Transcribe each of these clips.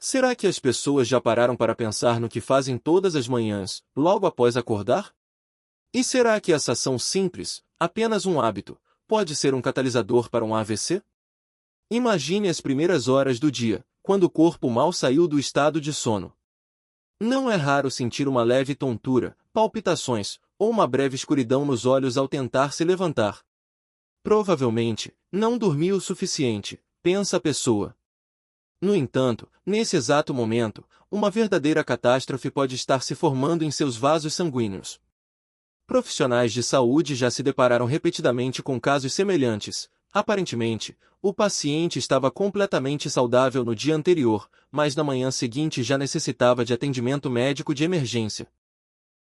Será que as pessoas já pararam para pensar no que fazem todas as manhãs, logo após acordar? E será que essa ação simples, apenas um hábito, pode ser um catalisador para um AVC? Imagine as primeiras horas do dia, quando o corpo mal saiu do estado de sono. Não é raro sentir uma leve tontura, palpitações, ou uma breve escuridão nos olhos ao tentar se levantar. Provavelmente, não dormiu o suficiente, pensa a pessoa. No entanto, nesse exato momento, uma verdadeira catástrofe pode estar se formando em seus vasos sanguíneos. Profissionais de saúde já se depararam repetidamente com casos semelhantes. Aparentemente, o paciente estava completamente saudável no dia anterior, mas na manhã seguinte já necessitava de atendimento médico de emergência.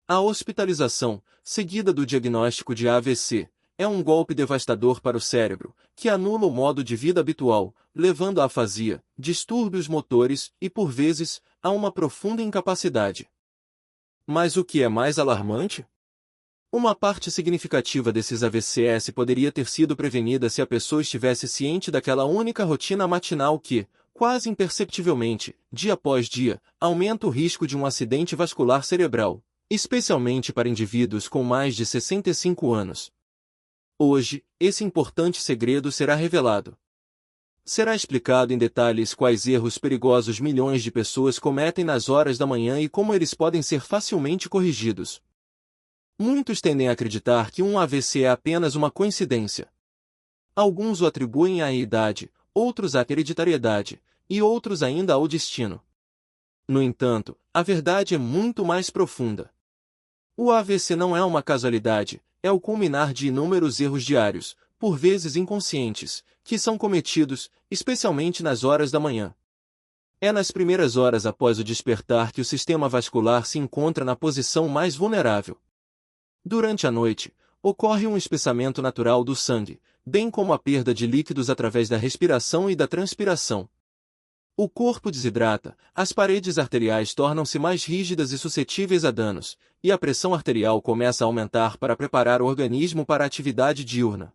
A hospitalização, seguida do diagnóstico de AVC, é um golpe devastador para o cérebro, que anula o modo de vida habitual, levando à afasia, distúrbios motores e, por vezes, a uma profunda incapacidade. Mas o que é mais alarmante? Uma parte significativa desses AVCs poderia ter sido prevenida se a pessoa estivesse ciente daquela única rotina matinal que, quase imperceptivelmente, dia após dia, aumenta o risco de um acidente vascular cerebral, especialmente para indivíduos com mais de 65 anos. Hoje, esse importante segredo será revelado. Será explicado em detalhes quais erros perigosos milhões de pessoas cometem nas horas da manhã e como eles podem ser facilmente corrigidos. Muitos tendem a acreditar que um AVC é apenas uma coincidência. Alguns o atribuem à idade, outros à hereditariedade, e outros ainda ao destino. No entanto, a verdade é muito mais profunda. O AVC não é uma casualidade, é o culminar de inúmeros erros diários, por vezes inconscientes, que são cometidos, especialmente nas horas da manhã. É nas primeiras horas após o despertar que o sistema vascular se encontra na posição mais vulnerável. Durante a noite, ocorre um espessamento natural do sangue, bem como a perda de líquidos através da respiração e da transpiração. O corpo desidrata, as paredes arteriais tornam-se mais rígidas e suscetíveis a danos, e a pressão arterial começa a aumentar para preparar o organismo para a atividade diurna.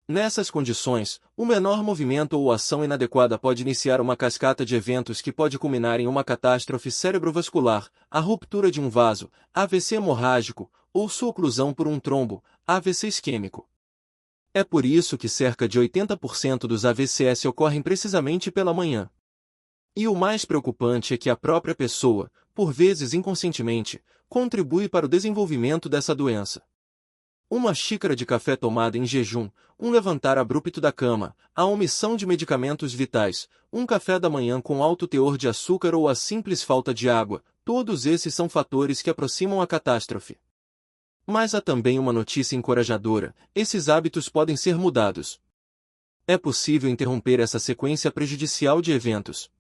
Nessas condições, o menor movimento ou ação inadequada pode iniciar uma cascata de eventos que pode culminar em uma catástrofe cerebrovascular, a ruptura de um vaso, AVC hemorrágico, ou sua oclusão por um trombo, AVC isquêmico. É por isso que cerca de 80% dos AVCs ocorrem precisamente pela manhã. E o mais preocupante é que a própria pessoa, por vezes inconscientemente, contribui para o desenvolvimento dessa doença. Uma xícara de café tomada em jejum, um levantar abrupto da cama, a omissão de medicamentos vitais, um café da manhã com alto teor de açúcar ou a simples falta de água, todos esses são fatores que aproximam a catástrofe. Mas há também uma notícia encorajadora: esses hábitos podem ser mudados. É possível interromper essa sequência prejudicial de eventos.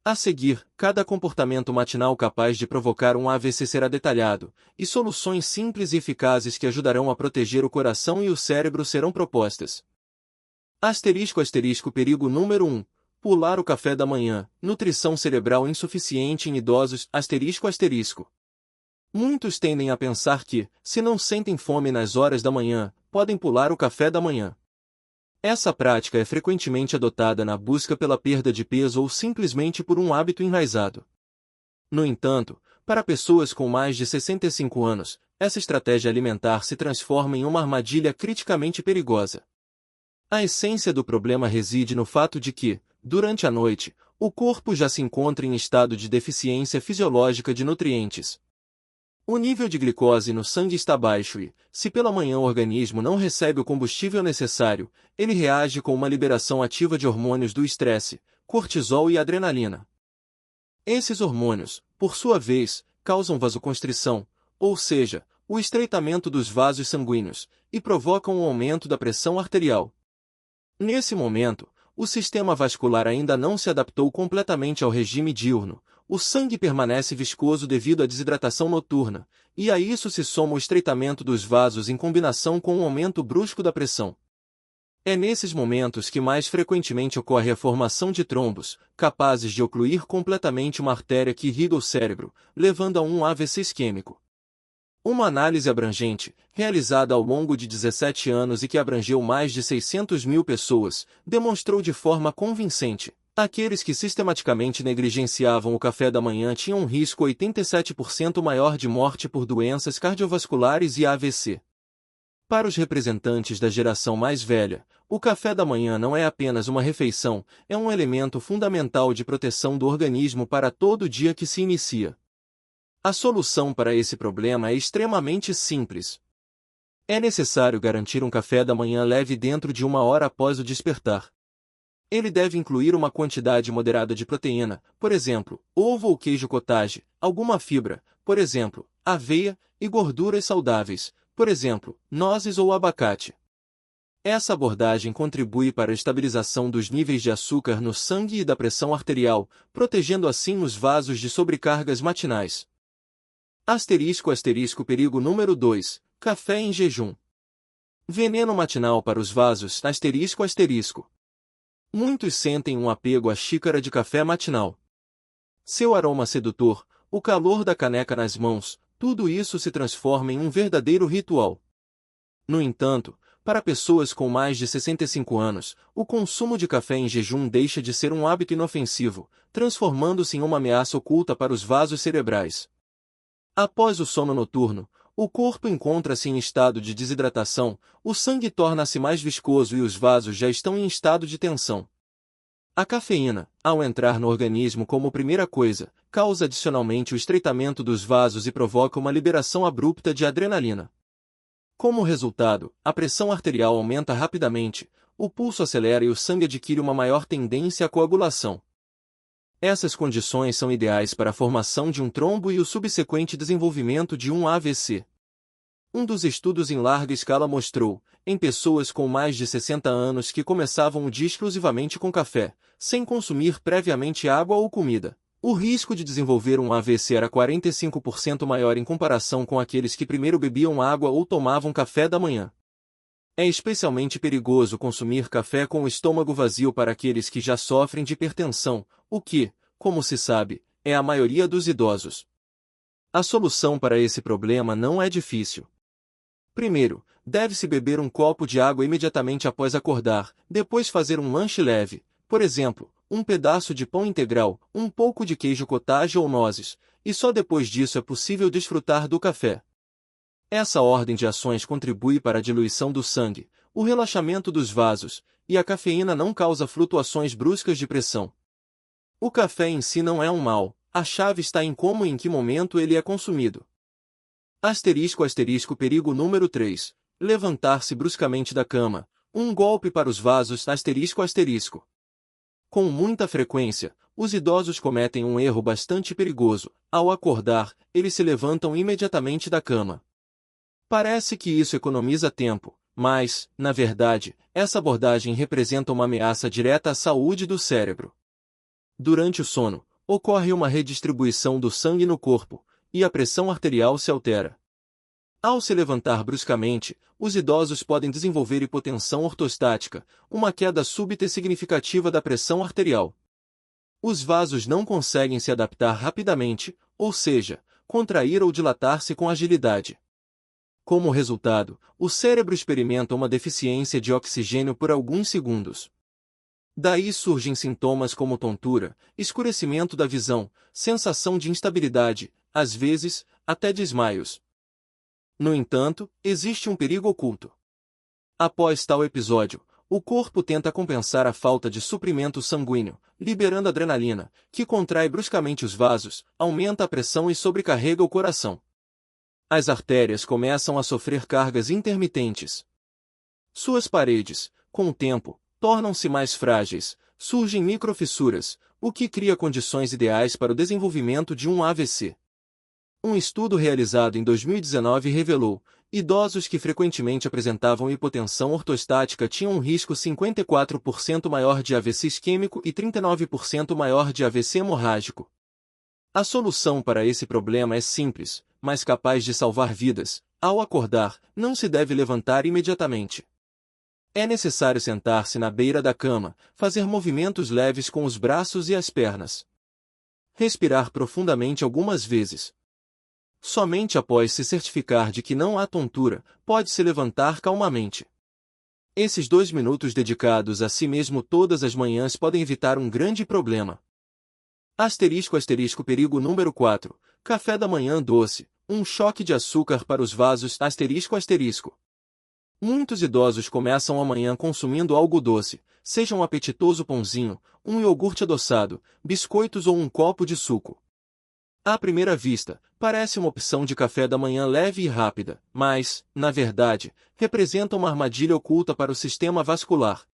A seguir, cada comportamento matinal capaz de provocar um AVC será detalhado, e soluções simples e eficazes que ajudarão a proteger o coração e o cérebro serão propostas. Perigo número 1. Pular o café da manhã, nutrição cerebral insuficiente em idosos, Muitos tendem a pensar que, se não sentem fome nas horas da manhã, podem pular o café da manhã. Essa prática é frequentemente adotada na busca pela perda de peso ou simplesmente por um hábito enraizado. No entanto, para pessoas com mais de 65 anos, essa estratégia alimentar se transforma em uma armadilha criticamente perigosa. A essência do problema reside no fato de que, durante a noite, o corpo já se encontra em estado de deficiência fisiológica de nutrientes. O nível de glicose no sangue está baixo e, se pela manhã o organismo não recebe o combustível necessário, ele reage com uma liberação ativa de hormônios do estresse, cortisol e adrenalina. Esses hormônios, por sua vez, causam vasoconstrição, ou seja, o estreitamento dos vasos sanguíneos, e provocam um aumento da pressão arterial. Nesse momento, o sistema vascular ainda não se adaptou completamente ao regime diurno. O sangue permanece viscoso devido à desidratação noturna, e a isso se soma o estreitamento dos vasos em combinação com um aumento brusco da pressão. É nesses momentos que mais frequentemente ocorre a formação de trombos, capazes de ocluir completamente uma artéria que irriga o cérebro, levando a um AVC isquêmico. Uma análise abrangente, realizada ao longo de 17 anos e que abrangeu mais de 600 mil pessoas, demonstrou de forma convincente: Aqueles que sistematicamente negligenciavam o café da manhã tinham um risco 87% maior de morte por doenças cardiovasculares e AVC. Para os representantes da geração mais velha, o café da manhã não é apenas uma refeição, é um elemento fundamental de proteção do organismo para todo dia que se inicia. A solução para esse problema é extremamente simples. É necessário garantir um café da manhã leve dentro de 1 hora após o despertar. Ele deve incluir uma quantidade moderada de proteína, por exemplo, ovo ou queijo cottage, alguma fibra, por exemplo, aveia, e gorduras saudáveis, por exemplo, nozes ou abacate. Essa abordagem contribui para a estabilização dos níveis de açúcar no sangue e da pressão arterial, protegendo assim os vasos de sobrecargas matinais. Perigo número 2. Café em jejum. Veneno matinal para os vasos. Muitos sentem um apego à xícara de café matinal. Seu aroma sedutor, o calor da caneca nas mãos, tudo isso se transforma em um verdadeiro ritual. No entanto, para pessoas com mais de 65 anos, o consumo de café em jejum deixa de ser um hábito inofensivo, transformando-se em uma ameaça oculta para os vasos cerebrais. Após o sono noturno, o corpo encontra-se em estado de desidratação, o sangue torna-se mais viscoso e os vasos já estão em estado de tensão. A cafeína, ao entrar no organismo como primeira coisa, causa adicionalmente o estreitamento dos vasos e provoca uma liberação abrupta de adrenalina. Como resultado, a pressão arterial aumenta rapidamente, o pulso acelera e o sangue adquire uma maior tendência à coagulação. Essas condições são ideais para a formação de um trombo e o subsequente desenvolvimento de um AVC. Um dos estudos em larga escala mostrou, em pessoas com mais de 60 anos que começavam o dia exclusivamente com café, sem consumir previamente água ou comida, o risco de desenvolver um AVC era 45% maior em comparação com aqueles que primeiro bebiam água ou tomavam café da manhã. É especialmente perigoso consumir café com o estômago vazio para aqueles que já sofrem de hipertensão, o que, como se sabe, é a maioria dos idosos. A solução para esse problema não é difícil. Primeiro, deve-se beber um copo de água imediatamente após acordar, depois fazer um lanche leve, por exemplo, um pedaço de pão integral, um pouco de queijo cottage ou nozes, e só depois disso é possível desfrutar do café. Essa ordem de ações contribui para a diluição do sangue, o relaxamento dos vasos, e a cafeína não causa flutuações bruscas de pressão. O café em si não é um mal, a chave está em como e em que momento ele é consumido. Perigo número 3. Levantar-se bruscamente da cama, um golpe para os vasos. Com muita frequência, os idosos cometem um erro bastante perigoso. Ao acordar, eles se levantam imediatamente da cama. Parece que isso economiza tempo, mas, na verdade, essa abordagem representa uma ameaça direta à saúde do cérebro. Durante o sono, ocorre uma redistribuição do sangue no corpo, e a pressão arterial se altera. Ao se levantar bruscamente, os idosos podem desenvolver hipotensão ortostática, uma queda súbita e significativa da pressão arterial. Os vasos não conseguem se adaptar rapidamente, ou seja, contrair ou dilatar-se com agilidade. Como resultado, o cérebro experimenta uma deficiência de oxigênio por alguns segundos. Daí surgem sintomas como tontura, escurecimento da visão, sensação de instabilidade, às vezes, até desmaios. No entanto, existe um perigo oculto. Após tal episódio, o corpo tenta compensar a falta de suprimento sanguíneo, liberando adrenalina, que contrai bruscamente os vasos, aumenta a pressão e sobrecarrega o coração. As artérias começam a sofrer cargas intermitentes. Suas paredes, com o tempo, tornam-se mais frágeis, surgem microfissuras, o que cria condições ideais para o desenvolvimento de um AVC. Um estudo realizado em 2019 revelou, idosos que frequentemente apresentavam hipotensão ortostática tinham um risco 54% maior de AVC isquêmico e 39% maior de AVC hemorrágico. A solução para esse problema é simples, mas capaz de salvar vidas. Ao acordar, não se deve levantar imediatamente. É necessário sentar-se na beira da cama, fazer movimentos leves com os braços e as pernas. Respirar profundamente algumas vezes. Somente após se certificar de que não há tontura, pode-se levantar calmamente. Esses 2 minutos dedicados a si mesmo todas as manhãs podem evitar um grande problema. Perigo número 4. Café da manhã doce. Um choque de açúcar para os vasos. Muitos idosos começam a manhã consumindo algo doce, seja um apetitoso pãozinho, um iogurte adoçado, biscoitos ou um copo de suco. À primeira vista, parece uma opção de café da manhã leve e rápida, mas, na verdade, representa uma armadilha oculta para o sistema vascular.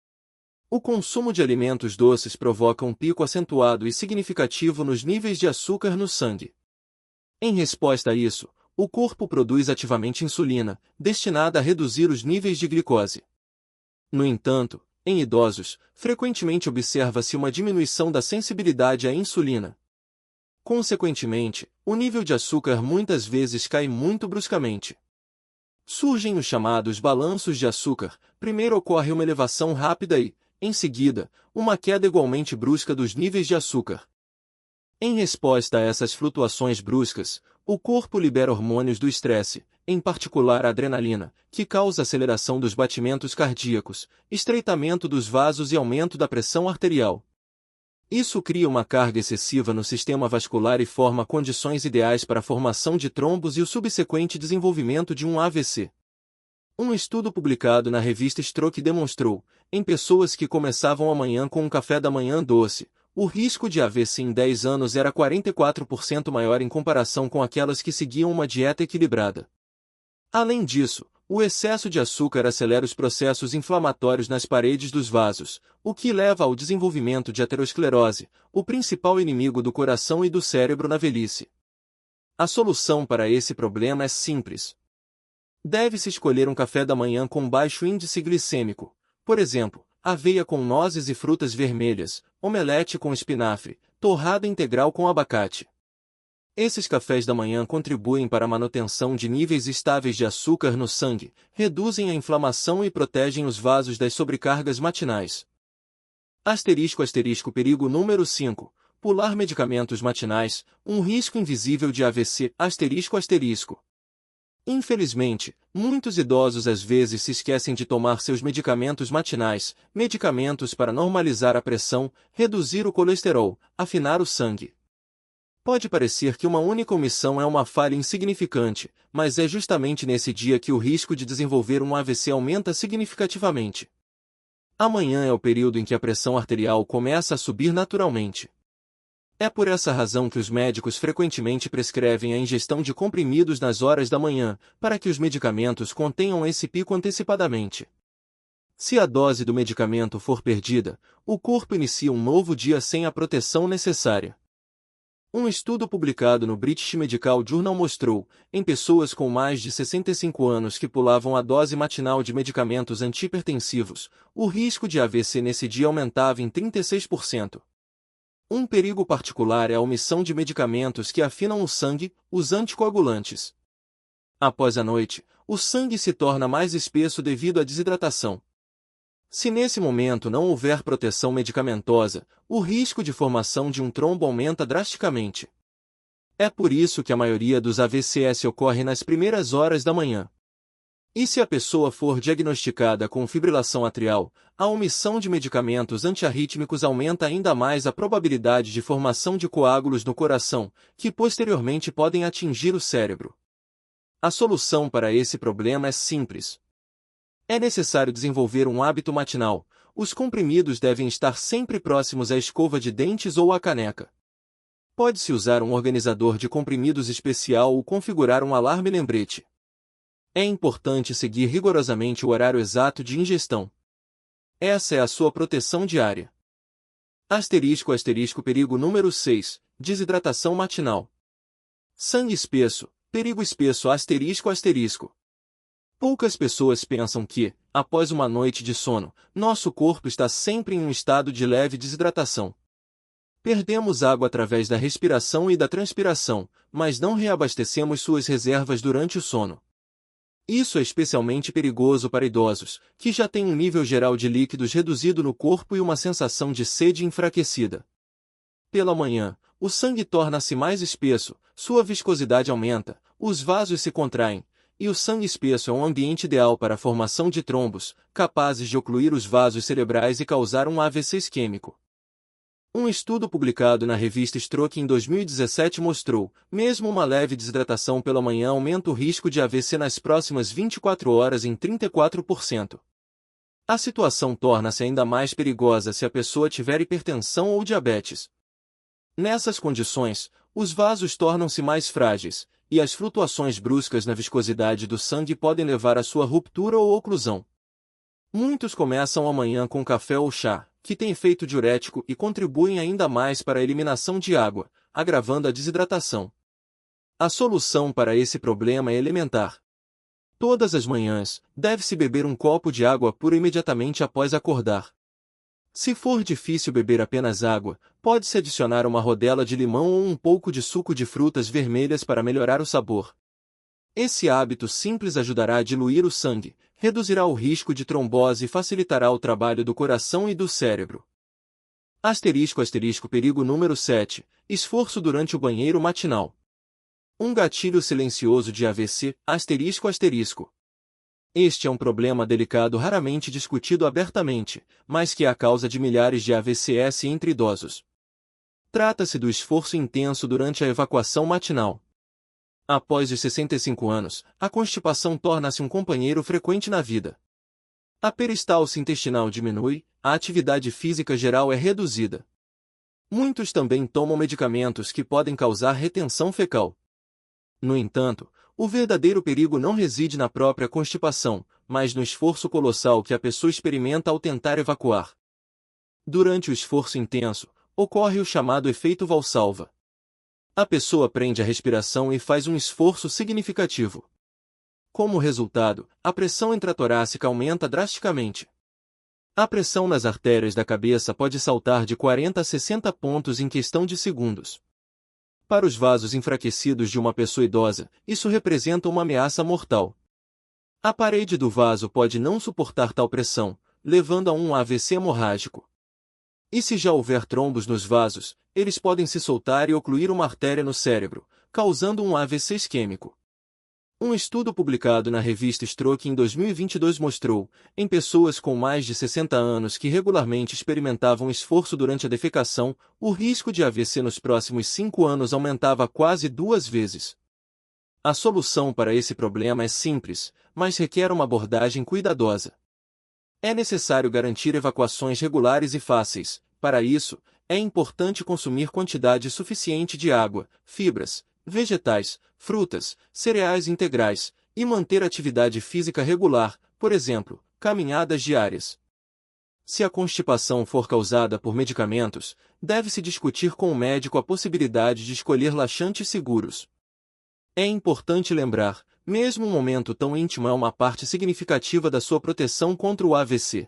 O consumo de alimentos doces provoca um pico acentuado e significativo nos níveis de açúcar no sangue. Em resposta a isso, o corpo produz ativamente insulina, destinada a reduzir os níveis de glicose. No entanto, em idosos, frequentemente observa-se uma diminuição da sensibilidade à insulina. Consequentemente, o nível de açúcar muitas vezes cai muito bruscamente. Surgem os chamados balanços de açúcar. Primeiro ocorre uma elevação rápida e, em seguida, uma queda igualmente brusca dos níveis de açúcar. Em resposta a essas flutuações bruscas, o corpo libera hormônios do estresse, em particular a adrenalina, que causa aceleração dos batimentos cardíacos, estreitamento dos vasos e aumento da pressão arterial. Isso cria uma carga excessiva no sistema vascular e forma condições ideais para a formação de trombos e o subsequente desenvolvimento de um AVC. Um estudo publicado na revista Stroke demonstrou, em pessoas que começavam a manhã com um café da manhã doce, o risco de AVC em 10 anos era 44% maior em comparação com aquelas que seguiam uma dieta equilibrada. Além disso, o excesso de açúcar acelera os processos inflamatórios nas paredes dos vasos, o que leva ao desenvolvimento de aterosclerose, o principal inimigo do coração e do cérebro na velhice. A solução para esse problema é simples. Deve-se escolher um café da manhã com baixo índice glicêmico, por exemplo, aveia com nozes e frutas vermelhas, omelete com espinafre, torrada integral com abacate. Esses cafés da manhã contribuem para a manutenção de níveis estáveis de açúcar no sangue, reduzem a inflamação e protegem os vasos das sobrecargas matinais. Perigo número 5. Pular medicamentos matinais, um risco invisível de AVC. Infelizmente, muitos idosos às vezes se esquecem de tomar seus medicamentos matinais, medicamentos para normalizar a pressão, reduzir o colesterol, afinar o sangue. Pode parecer que uma única omissão é uma falha insignificante, mas é justamente nesse dia que o risco de desenvolver um AVC aumenta significativamente. Amanhã é o período em que a pressão arterial começa a subir naturalmente. É por essa razão que os médicos frequentemente prescrevem a ingestão de comprimidos nas horas da manhã, para que os medicamentos contenham esse pico antecipadamente. Se a dose do medicamento for perdida, o corpo inicia um novo dia sem a proteção necessária. Um estudo publicado no British Medical Journal mostrou, em pessoas com mais de 65 anos que pulavam a dose matinal de medicamentos antihipertensivos, o risco de AVC nesse dia aumentava em 36%. Um perigo particular é a omissão de medicamentos que afinam o sangue, os anticoagulantes. Após a noite, o sangue se torna mais espesso devido à desidratação. Se nesse momento não houver proteção medicamentosa, o risco de formação de um trombo aumenta drasticamente. É por isso que a maioria dos AVCs ocorre nas primeiras horas da manhã. E se a pessoa for diagnosticada com fibrilação atrial, a omissão de medicamentos antiarrítmicos aumenta ainda mais a probabilidade de formação de coágulos no coração, que posteriormente podem atingir o cérebro. A solução para esse problema é simples. É necessário desenvolver um hábito matinal. Os comprimidos devem estar sempre próximos à escova de dentes ou à caneca. Pode-se usar um organizador de comprimidos especial ou configurar um alarme lembrete. É importante seguir rigorosamente o horário exato de ingestão. Essa é a sua proteção diária. Perigo número 6. Desidratação matinal. Sangue espesso. Perigo espesso. Poucas pessoas pensam que, após uma noite de sono, nosso corpo está sempre em um estado de leve desidratação. Perdemos água através da respiração e da transpiração, mas não reabastecemos suas reservas durante o sono. Isso é especialmente perigoso para idosos, que já têm um nível geral de líquidos reduzido no corpo e uma sensação de sede enfraquecida. Pela manhã, o sangue torna-se mais espesso, sua viscosidade aumenta, os vasos se contraem, e o sangue espesso é um ambiente ideal para a formação de trombos, capazes de ocluir os vasos cerebrais e causar um AVC isquêmico. Um estudo publicado na revista Stroke em 2017 mostrou, mesmo uma leve desidratação pela manhã aumenta o risco de AVC nas próximas 24 horas em 34%. A situação torna-se ainda mais perigosa se a pessoa tiver hipertensão ou diabetes. Nessas condições, os vasos tornam-se mais frágeis, e as flutuações bruscas na viscosidade do sangue podem levar à sua ruptura ou oclusão. Muitos começam a manhã com café ou chá, que tem efeito diurético e contribuem ainda mais para a eliminação de água, agravando a desidratação. A solução para esse problema é elementar. Todas as manhãs, deve-se beber um copo de água pura imediatamente após acordar. Se for difícil beber apenas água, pode-se adicionar uma rodela de limão ou um pouco de suco de frutas vermelhas para melhorar o sabor. Esse hábito simples ajudará a diluir o sangue, reduzirá o risco de trombose e facilitará o trabalho do coração e do cérebro. Perigo número 7. Esforço durante o banheiro matinal. Um gatilho silencioso de AVC, Este é um problema delicado raramente discutido abertamente, mas que é a causa de milhares de AVCs entre idosos. Trata-se do esforço intenso durante a evacuação matinal. Após os 65 anos, a constipação torna-se um companheiro frequente na vida. A peristalse intestinal diminui, a atividade física geral é reduzida. Muitos também tomam medicamentos que podem causar retenção fecal. No entanto, o verdadeiro perigo não reside na própria constipação, mas no esforço colossal que a pessoa experimenta ao tentar evacuar. Durante o esforço intenso, ocorre o chamado efeito Valsalva. A pessoa prende a respiração e faz um esforço significativo. Como resultado, a pressão intratorácica aumenta drasticamente. A pressão nas artérias da cabeça pode saltar de 40 a 60 pontos em questão de segundos. Para os vasos enfraquecidos de uma pessoa idosa, isso representa uma ameaça mortal. A parede do vaso pode não suportar tal pressão, levando a um AVC hemorrágico. E se já houver trombos nos vasos, eles podem se soltar e ocluir uma artéria no cérebro, causando um AVC isquêmico. Um estudo publicado na revista Stroke em 2022 mostrou, em pessoas com mais de 60 anos que regularmente experimentavam esforço durante a defecação, o risco de AVC nos próximos 5 anos aumentava quase 2 vezes. A solução para esse problema é simples, mas requer uma abordagem cuidadosa. É necessário garantir evacuações regulares e fáceis. Para isso, é importante consumir quantidade suficiente de água, fibras, vegetais, frutas, cereais integrais, e manter atividade física regular, por exemplo, caminhadas diárias. Se a constipação for causada por medicamentos, deve-se discutir com o médico a possibilidade de escolher laxantes seguros. É importante lembrar, mesmo um momento tão íntimo é uma parte significativa da sua proteção contra o AVC.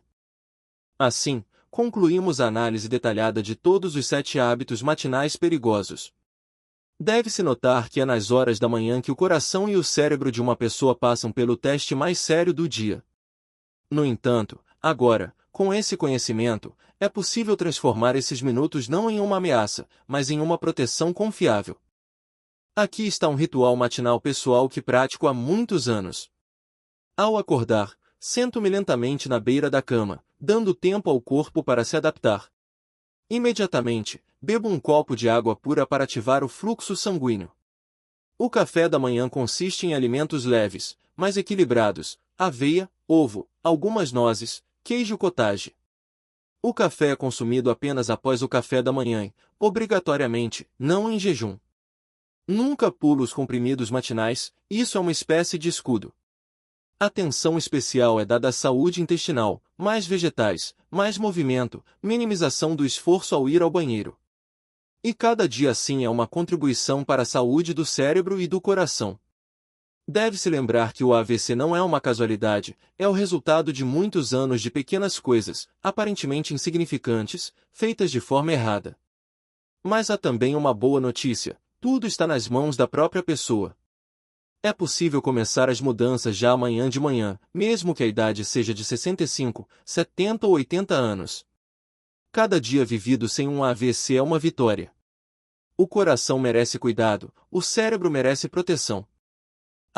Assim, concluímos a análise detalhada de todos os 7 hábitos matinais perigosos. Deve-se notar que é nas horas da manhã que o coração e o cérebro de uma pessoa passam pelo teste mais sério do dia. No entanto, agora, com esse conhecimento, é possível transformar esses minutos não em uma ameaça, mas em uma proteção confiável. Aqui está um ritual matinal pessoal que pratico há muitos anos. Ao acordar, sento-me lentamente na beira da cama, dando tempo ao corpo para se adaptar. Imediatamente, bebo um copo de água pura para ativar o fluxo sanguíneo. O café da manhã consiste em alimentos leves, mas equilibrados: aveia, ovo, algumas nozes, queijo cottage. O café é consumido apenas após o café da manhã, obrigatoriamente, não em jejum. Nunca pulo os comprimidos matinais, isso é uma espécie de escudo. Atenção especial é dada à saúde intestinal, mais vegetais, mais movimento, minimização do esforço ao ir ao banheiro. E cada dia assim é uma contribuição para a saúde do cérebro e do coração. Deve-se lembrar que o AVC não é uma casualidade, é o resultado de muitos anos de pequenas coisas, aparentemente insignificantes, feitas de forma errada. Mas há também uma boa notícia: tudo está nas mãos da própria pessoa. É possível começar as mudanças já amanhã de manhã, mesmo que a idade seja de 65, 70 ou 80 anos. Cada dia vivido sem um AVC é uma vitória. O coração merece cuidado, o cérebro merece proteção.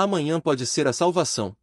Amanhã pode ser a salvação,